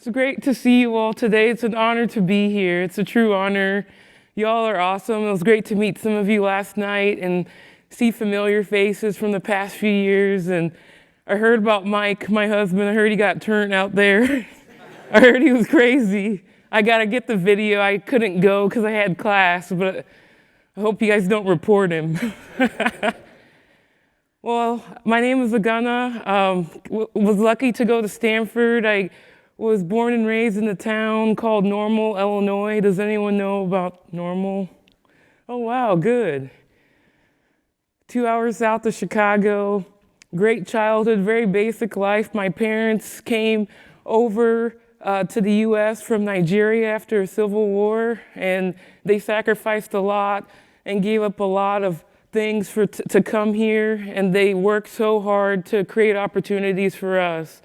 It's great to see you all today. It's an honor to be here. It's a true honor. Y'all are awesome. It was great to meet some of you last night and see familiar faces from the past few years. And I heard about Mike, my husband. I heard he got turned out there. I heard he was crazy. I got to get the video. I couldn't go because I had class, but I hope you guys don't report him. Well, my name is Ogonna. Was lucky to go to Stanford. I was born and raised in a town called Normal, Illinois. Does anyone know about Normal? Oh, wow, good. 2 hours south of Chicago. Great childhood, very basic life. My parents came over to the U.S. from Nigeria after a civil war, and they sacrificed a lot and gave up a lot of things to come here, and they worked so hard to create opportunities for us.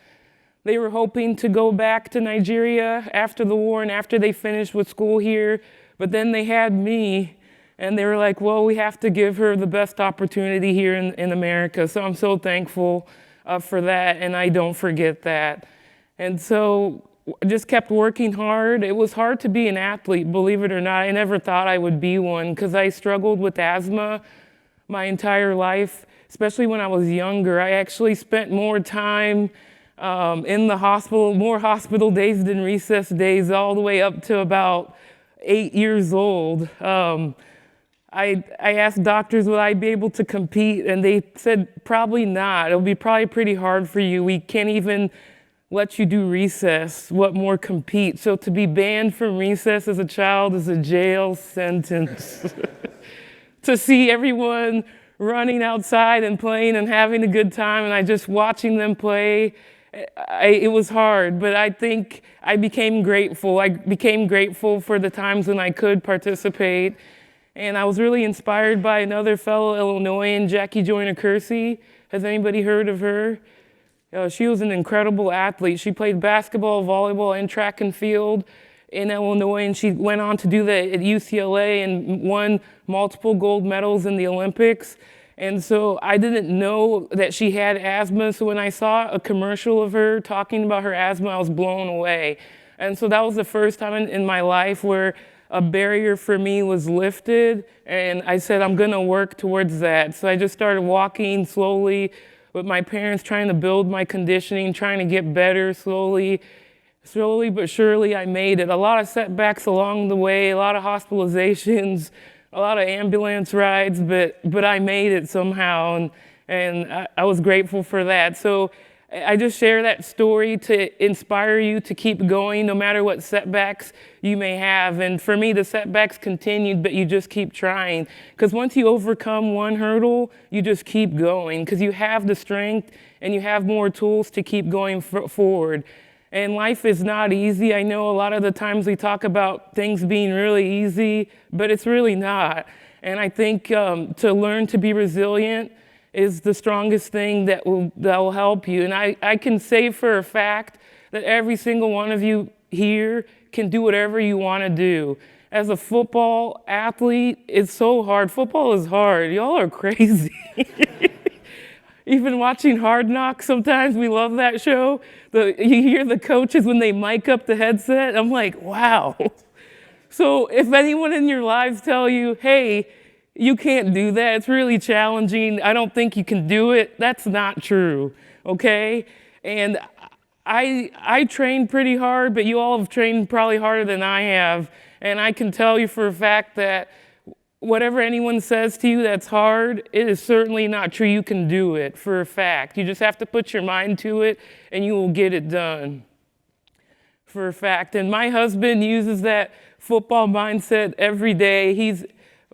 They were hoping to go back to Nigeria after the war and after they finished with school here, but then they had me, and they were like, well, we have to give her the best opportunity here in America. So I'm so thankful for that, and I don't forget that. And so I just kept working hard. It was hard to be an athlete, believe it or not. I never thought I would be one because I struggled with asthma my entire life, especially when I was younger. I actually spent more time in the hospital, more hospital days than recess days, all the way up to about 8 years old. I asked doctors, would I be able to compete? And they said, probably not. It'll be probably pretty hard for you. We can't even let you do recess. What more compete? So to be banned from recess as a child is a jail sentence. To see everyone running outside and playing and having a good time, and I just watching them play, it was hard, but I think I became grateful. I became grateful for the times when I could participate, and I was really inspired by another fellow Illinoisan, Jackie Joyner-Kersee. Has anybody heard of her? She was an incredible athlete. She played basketball, volleyball, and track and field in Illinois, and she went on to do that at UCLA and won multiple gold medals in the Olympics. And so I didn't know that she had asthma, so when I saw a commercial of her talking about her asthma, I was blown away. And so that was the first time in my life where a barrier for me was lifted, and I said, I'm gonna work towards that. So I just started walking slowly with my parents, trying to build my conditioning, trying to get better slowly. Slowly but surely, I made it. A lot of setbacks along the way, a lot of hospitalizations, a lot of ambulance rides, but I made it somehow, and I was grateful for that. So I just share that story to inspire you to keep going no matter what setbacks you may have. And for me, the setbacks continued, but you just keep trying. Because once you overcome one hurdle, you just keep going because you have the strength and you have more tools to keep going forward. And life is not easy. I know a lot of the times we talk about things being really easy, but it's really not. And I think to learn to be resilient is the strongest thing that will help you. And I can say for a fact that every single one of you here can do whatever you want to do. As a football athlete, it's so hard. Football is hard. Y'all are crazy. Even watching Hard Knocks, sometimes we love that show. You hear the coaches when they mic up the headset. I'm like, wow. So if anyone in your lives tell you, hey, you can't do that, it's really challenging, I don't think you can do it, that's not true, okay? And I trained pretty hard, but you all have trained probably harder than I have. And I can tell you for a fact that whatever anyone says to you that's hard, it is certainly not true. You can do it for a fact. You just have to put your mind to it and you will get it done for a fact. And my husband uses that football mindset every day. He's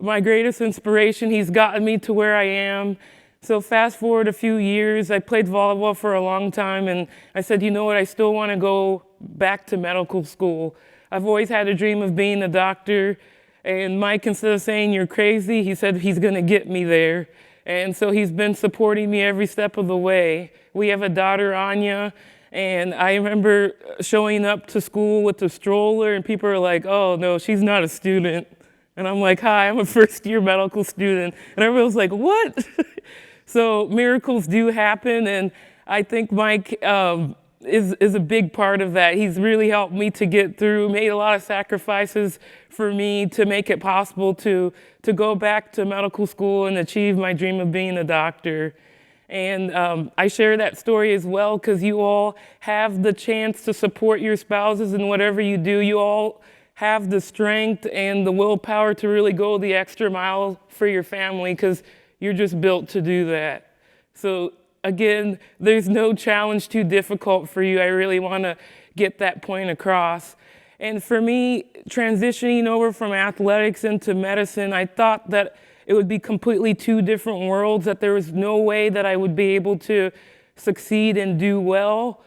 my greatest inspiration. He's gotten me to where I am. So fast forward a few years, I played volleyball for a long time, and I said, you know what, I still want to go back to medical school. I've always had a dream of being a doctor. And Mike, instead of saying you're crazy, he said he's going to get me there. And so he's been supporting me every step of the way. We have a daughter, Anya, and I remember showing up to school with a stroller, and people are like, oh, no, she's not a student. And I'm like, hi, I'm a first-year medical student. And everyone was like, what? So miracles do happen, and I think Mike is a big part of that. He's really helped me to get through, made a lot of sacrifices for me to make it possible to go back to medical school and achieve my dream of being a doctor. And I share that story as well because you all have the chance to support your spouses in whatever you do. You all have the strength and the willpower to really go the extra mile for your family because you're just built to do that. So again, there's no challenge too difficult for you. I really want to get that point across. And for me, transitioning over from athletics into medicine, I thought that it would be completely two different worlds, that there was no way that I would be able to succeed and do well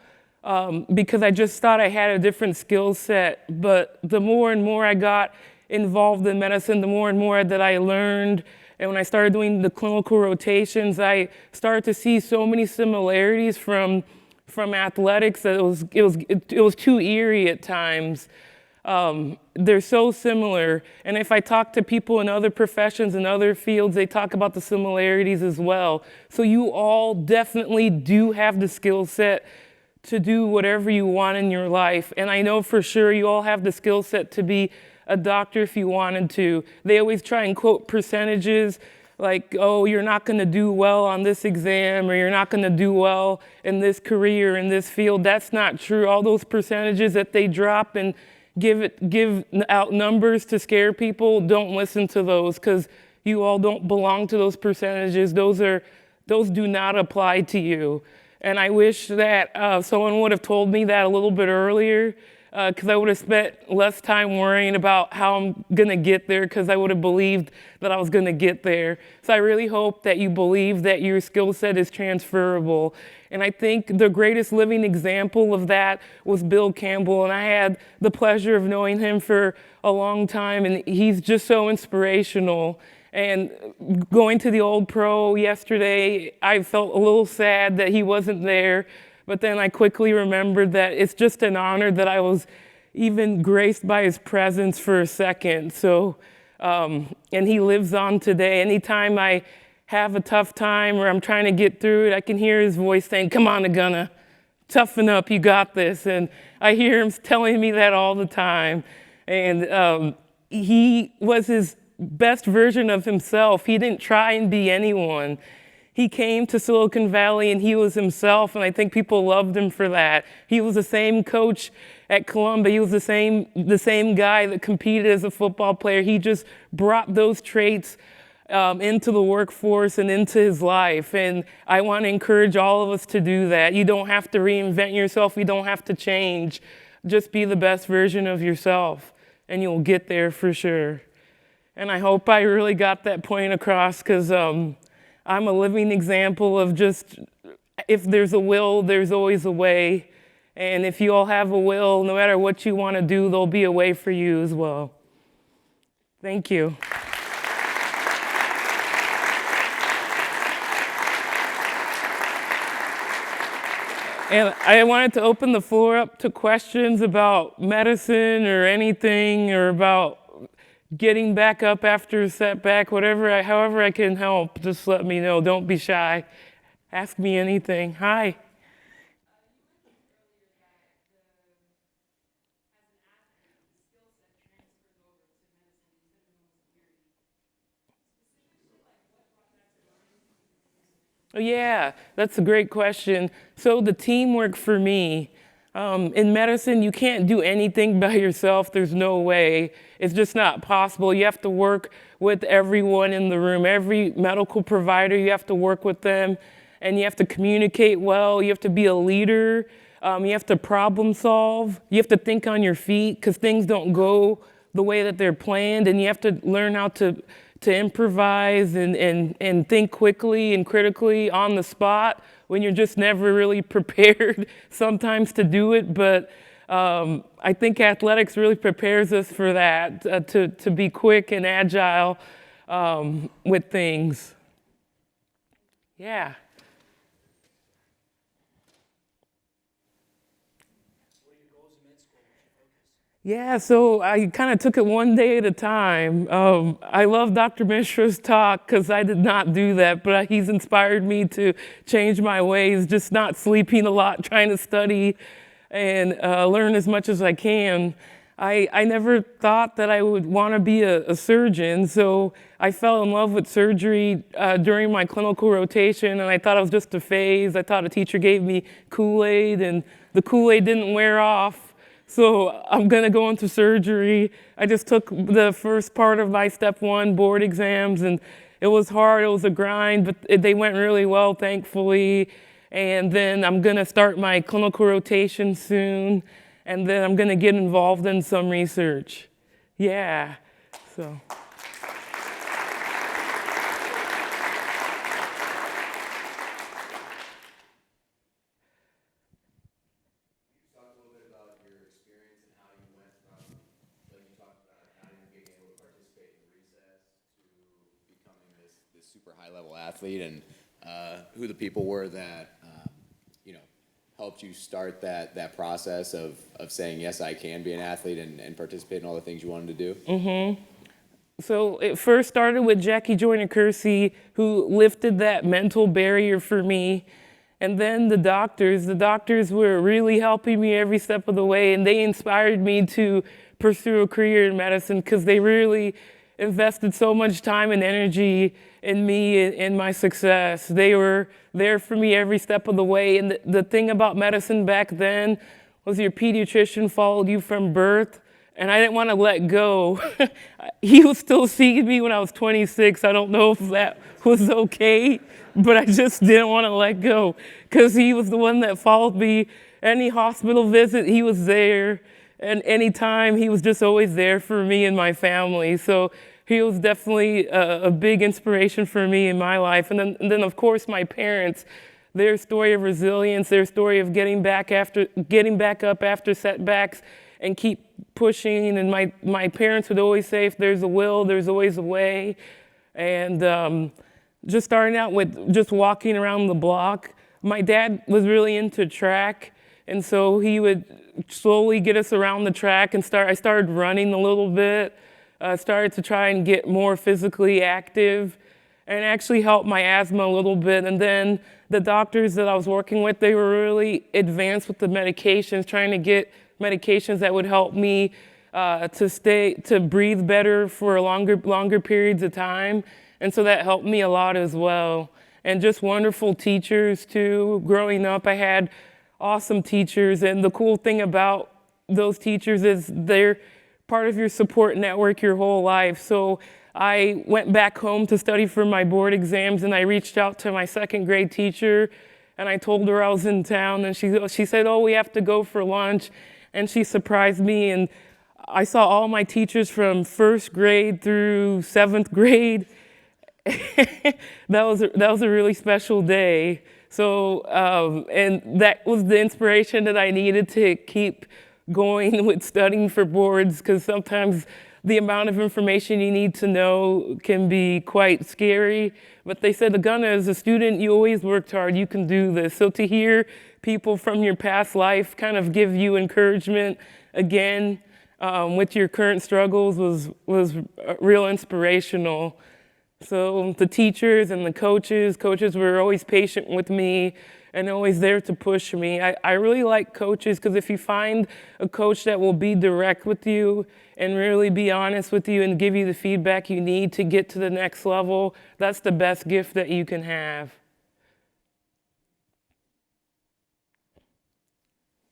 because I just thought I had a different skill set. But the more and more I got involved in medicine, the more and more that I learned. And when I started doing the clinical rotations, I started to see so many similarities from athletics that it was too eerie at times. They're so similar. And if I talk to people in other professions and other fields, they talk about the similarities as well. So you all definitely do have the skill set to do whatever you want in your life. And I know for sure you all have the skill set to be a doctor if you wanted to. They always try and quote percentages like, oh, you're not going to do well on this exam, or you're not going to do well in this career, in this field. That's not true. All those percentages that they drop and give out numbers to scare people, don't listen to those because you all don't belong to those percentages. Those do not apply to you. And I wish that someone would have told me that a little bit earlier because I would have spent less time worrying about how I'm going to get there because I would have believed that I was going to get there. So I really hope that you believe that your skill set is transferable. And I think the greatest living example of that was Bill Campbell. And I had the pleasure of knowing him for a long time. And he's just so inspirational. And going to the Old Pro yesterday, I felt a little sad that he wasn't there. But then I quickly remembered that it's just an honor that I was even graced by his presence for a second. So, and he lives on today. Anytime I have a tough time or I'm trying to get through it, I can hear his voice saying, "Come on, Ogonna, toughen up, you got this." And I hear him telling me that all the time. And he was his best version of himself. He didn't try and be anyone. He came to Silicon Valley and he was himself, and I think people loved him for that. He was the same coach at Columbia. He was the same guy that competed as a football player. He just brought those traits into the workforce and into his life. And I want to encourage all of us to do that. You don't have to reinvent yourself. You don't have to change. Just be the best version of yourself, and you'll get there for sure. And I hope I really got that point across because I'm a living example of just, if there's a will, there's always a way. And if you all have a will, no matter what you want to do, there'll be a way for you as well. Thank you. And I wanted to open the floor up to questions about medicine or anything, or about getting back up after a setback, however I can help, just let me know. Don't be shy. Ask me anything. Hi. Yeah, that's a great question. So the teamwork for me, in medicine, you can't do anything by yourself. There's no way. It's just not possible. You have to work with everyone in the room. Every medical provider, you have to work with them, and you have to communicate well. You have to be a leader. You have to problem solve. You have to think on your feet because things don't go the way that they're planned, and you have to learn how to improvise and think quickly and critically on the spot when you're just never really prepared sometimes to do it. But I think athletics really prepares us for that, to be quick and agile with things. Yeah. Yeah, so I kind of took it one day at a time. I love Dr. Mishra's talk because I did not do that, but he's inspired me to change my ways, just not sleeping a lot, trying to study and learn as much as I can. I never thought that I would want to be a surgeon, so I fell in love with surgery during my clinical rotation, and I thought it was just a phase. I thought a teacher gave me Kool-Aid, and the Kool-Aid didn't wear off. So I'm gonna go into surgery. I just took the first part of my step one board exams, and it was hard, it was a grind, but they went really well, thankfully. And then I'm gonna start my clinical rotation soon, and then I'm gonna get involved in some research. Yeah, so. Talk a little bit about your experience and how you went from, like you talked about, not even being able to participate in recess to becoming this super high level athlete, and who the people were that you know helped you start that process of saying yes, I can be an athlete and participate in all the things you wanted to do. So it first started with Jackie Joyner-Kersee, who lifted that mental barrier for me. And then the doctors were really helping me every step of the way, and they inspired me to pursue a career in medicine because they really invested so much time and energy in me and my success. They were there for me every step of the way. And the thing about medicine back then was your pediatrician followed you from birth, and I didn't want to let go. He was still seeing me when I was 26. I don't know if that was okay, but I just didn't want to let go because he was the one that followed me. Any hospital visit, he was there. And anytime, he was just always there for me and my family. So he was definitely a big inspiration for me in my life. And then of course, my parents, their story of resilience, their story of getting back up after setbacks and keep pushing. And my parents would always say, if there's a will, there's always a way. And just starting out with just walking around the block. My dad was really into track, and so he would slowly get us around the track and I started running a little bit, started to try and get more physically active, and actually helped my asthma a little bit. And then the doctors that I was working with, they were really advanced with the medications, trying to get medications that would help me to breathe better for longer periods of time. And so that helped me a lot as well. And just wonderful teachers too. Growing up, I had awesome teachers. And the cool thing about those teachers is they're part of your support network your whole life. So I went back home to study for my board exams, and I reached out to my second grade teacher, and I told her I was in town, and she said, oh, we have to go for lunch. And she surprised me, and I saw all my teachers from first grade through seventh grade. That was a really special day. So, and that was the inspiration that I needed to keep going with studying for boards, because sometimes the amount of information you need to know can be quite scary. But they said, Ogonna, as a student, you always worked hard, you can do this. So to hear people from your past life kind of give you encouragement again with your current struggles was real inspirational. So the teachers and the coaches were always patient with me and always there to push me. I really like coaches because if you find a coach that will be direct with you and really be honest with you and give you the feedback you need to get to the next level, that's the best gift that you can have.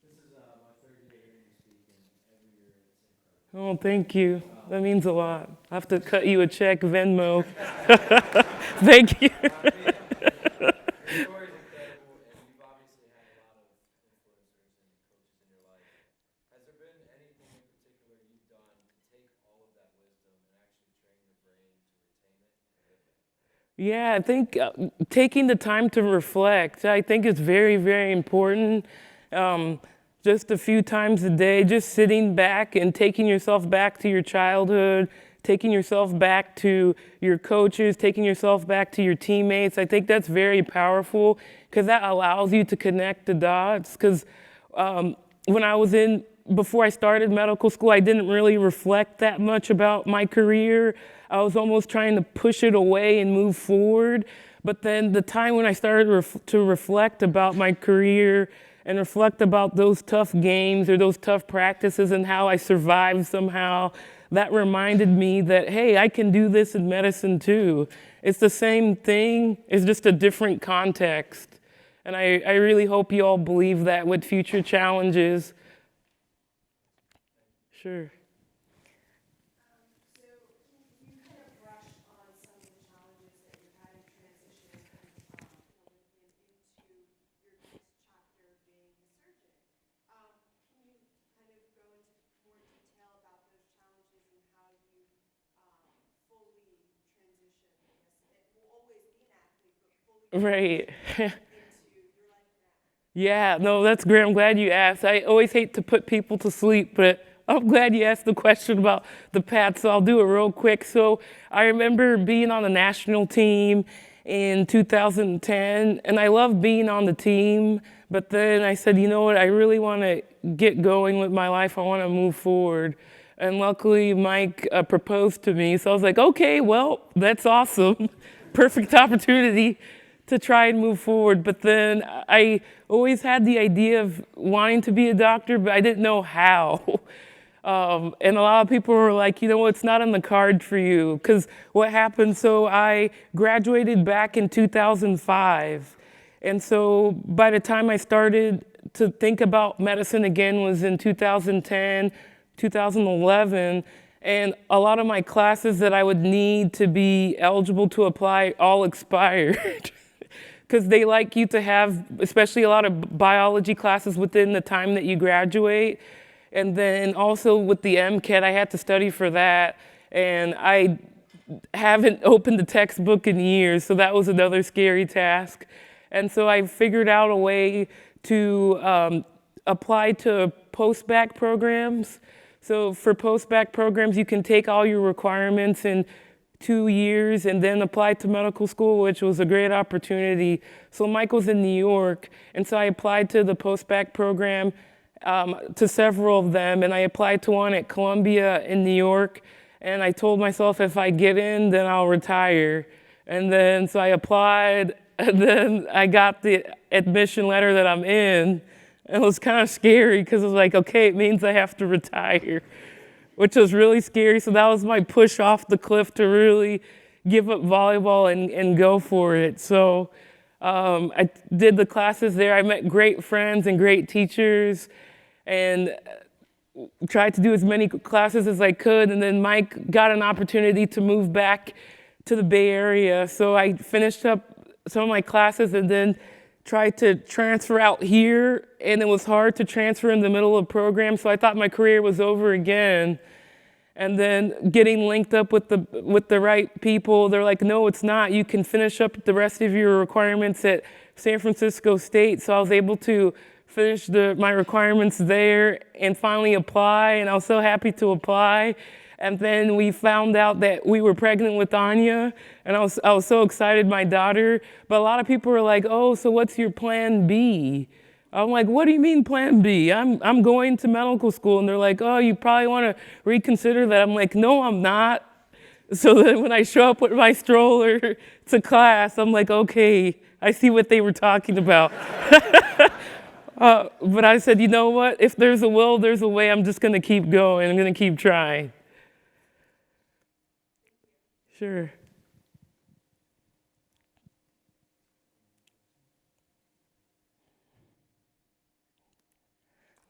This is my third year hearing you speak, and every year it's incredible. Oh, thank you. That means a lot. I have to cut you a check, Venmo. Thank you. Your story is incredible, and you've obviously had a lot of influencers and coaches in your life. Has there been anything in particular you've done to take all of that wisdom and actually train your brain to retain it and live it? Yeah, I think taking the time to reflect, I think is very, very important. Just a few times a day, just sitting back and taking yourself back to your childhood, taking yourself back to your coaches, taking yourself back to your teammates. I think that's very powerful because that allows you to connect the dots. Because when I was in before I started medical school, I didn't really reflect that much about my career. I was almost trying to push it away and move forward. But then the time when I started to reflect about my career and reflect about those tough games or those tough practices and how I survived somehow, that reminded me that, hey, I can do this in medicine too. It's the same thing, it's just a different context. And I really hope you all believe that with future challenges. Sure. So can you kind of brush on some of the challenges that you had in transition into your next chapter being a surgeon? Can you kind of go into more detail about those challenges and how you fully transition? It will always be an athlete, but fully Right. into your life now. Yeah, no, that's great. I'm glad you asked. I always hate to put people to sleep, but I'm glad you asked the question about the path, so I'll do it real quick. So I remember being on the national team in 2010, and I loved being on the team, but then I said, you know what, I really want to get going with my life. I want to move forward. And luckily, Mike proposed to me, so I was like, okay, well, that's awesome. Perfect opportunity to try and move forward. But then I always had the idea of wanting to be a doctor, but I didn't know how. And a lot of people were like, you know, it's not in the card for you. Because what happened, so I graduated back in 2005. And so by the time I started to think about medicine again was in 2010, 2011. And a lot of my classes that I would need to be eligible to apply all expired. Because they like you to have, especially a lot of biology classes within the time that you graduate. And then also with the MCAT, I had to study for that. And I haven't opened the textbook in years, so that was another scary task. And so I figured out a way to apply to post-bac programs. So for post-bac programs, you can take all your requirements in 2 years and then apply to medical school, which was a great opportunity. So Mike was in New York, and so I applied to the post-bac program, to several of them, and I applied to one at Columbia in New York, and I told myself if I get in, then I'll retire. And then so I applied, and then I got the admission letter that I'm in. It was kind of scary because it was like, okay, it means I have to retire, which was really scary. So that was my push off the cliff to really give up volleyball and go for it. So I did the classes there. I met great friends and great teachers and tried to do as many classes as I could. And then Mike got an opportunity to move back to the Bay Area. So I finished up some of my classes and then tried to transfer out here, and it was hard to transfer in the middle of programs, so I thought my career was over again. And then getting linked up with the right people, they're like, no, it's not. You can finish up the rest of your requirements at San Francisco State. So I was able to finish my requirements there and finally apply, and I was so happy to apply. And then we found out that we were pregnant with Anya, and I was so excited, my daughter. But a lot of people were like, oh, so what's your plan B? I'm like, what do you mean plan B? I'm going to medical school. And they're like, oh, you probably want to reconsider that. I'm like, no, I'm not. So then when I show up with my stroller to class, I'm like, okay, I see what they were talking about. But I said, you know what? If there's a will, there's a way. I'm just going to keep going. I'm going to keep trying. Sure.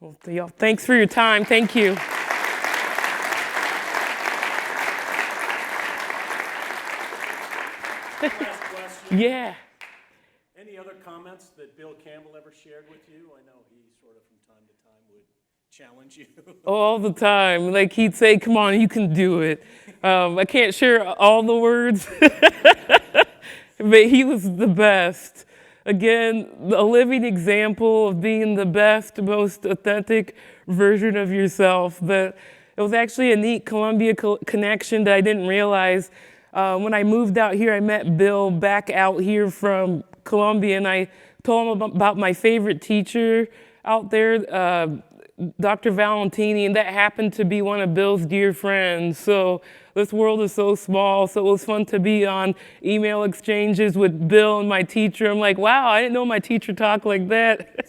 Well, y'all, thanks for your time. Thank you. Last question. Yeah. Any other comments that Bill Campbell ever shared with you? I know he sort of from time to time would challenge you. All the time. Like he'd say, come on, you can do it. I can't share all the words, but he was the best. Again, a living example of being the best, most authentic version of yourself. But it was actually a neat Columbia connection that I didn't realize. When I moved out here, I met Bill back out here from Columbia, and I told him about my favorite teacher out there. Dr. Valentini, and that happened to be one of Bill's dear friends. So this world is so small. So it was fun to be on email exchanges with Bill and my teacher. I'm like, wow, I didn't know my teacher talked like that.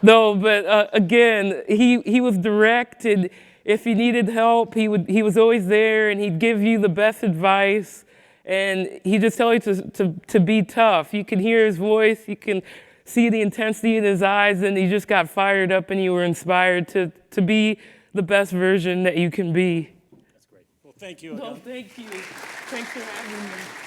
No, but again, he was direct, and if you needed help, he was always there, and he'd give you the best advice, and he just tell you to be tough. You can hear his voice, you can see the intensity in his eyes, and you just got fired up, and you were inspired to be the best version that you can be. That's great. Well, thank you. No, thank you. Thanks for having me.